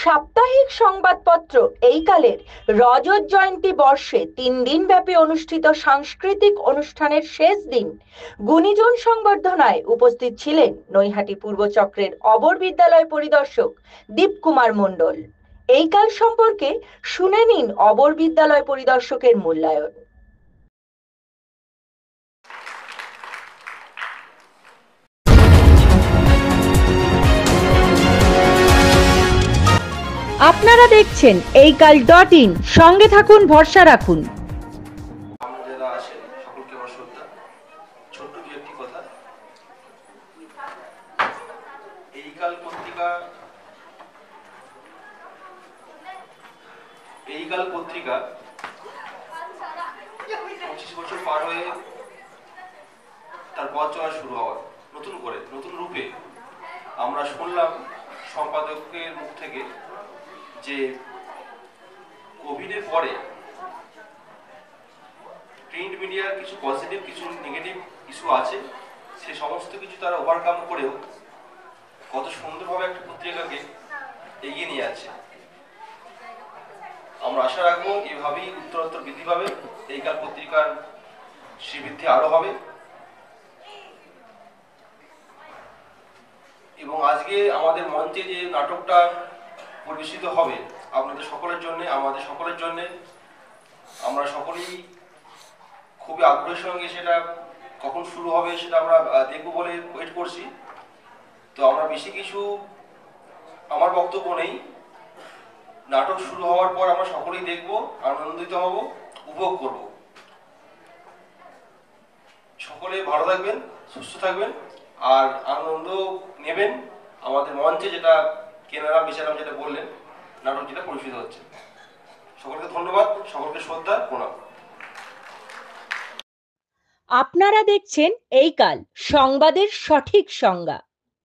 সাপ্তাহিক সংবাদপত্র এই কালের রজত জয়ন্তী বর্ষে 3 দিন ব্যাপী অনুষ্ঠিত সাংস্কৃতিক অনুষ্ঠানের শেষ দিন গুণীজন সংবর্ধনায় উপস্থিত ছিলেন নৈহাটি পূর্ব চক্রের অবর বিদ্যালয় পরিদর্শক দীপকুমার মণ্ডল। এই কাল সম্পর্কে শুনে নিন অবর বিদ্যালয় পরিদর্শকের মূল্যায়ন। আপনারা দেখছেন এইকাল.in, সঙ্গে থাকুন, ভরসা রাখুন। এইকাল পত্রিকা 25 বছর পার হয়ে তার পথ চলা শুরু হওয়ার নতুন রূপে আমরা শুনলাম সম্পাদকের মুখ থেকে যে কোভিডের পরে প্রিন্ট মিডিয়ার কিছু পজিটিভ কিছু নেগেটিভ ইস্যু আছে, সে সমস্ত কিছু তারা ওভারকাম করেও কত সুন্দরভাবে একটা পত্রিকাকে এগিয়ে নিয়ে যাচ্ছে। আমরা আশা রাখবো এভাবেই উত্তরোত্তর বৃদ্ধি পাবে, এইকাল পত্রিকার শ্রীবৃদ্ধি আরো হবে। এবং আজকে আমাদের মঞ্চে যে নাটকটা পরিবেশিত হবে আপনাদের সকলের জন্য, আমাদের সকলের জন্য, আমরা সকলেই খুবই আগ্রহের সঙ্গে সেটা কখন শুরু হবে সেটা আমরা দেখব বলে ওয়েট করছি। তো আমরা বেশি কিছু আমার বক্তব্য নেই, নাটক শুরু হওয়ার পর আমরা সকলেই দেখব, আনন্দিত হব, উপভোগ করব। সকলে ভালো থাকবেন, সুস্থ থাকবেন আর আনন্দ নেবেন আমাদের মঞ্চে যেটা কেনারাম বেচারাম যেটা বললেন, নাটক যেটা পরিবেশিত হচ্ছে। সকলকে ধন্যবাদ, সকলকে শ্রদ্ধা, প্রণাম। আপনারা দেখছেন এইকাল, সংবাদের সঠিক সংজ্ঞা।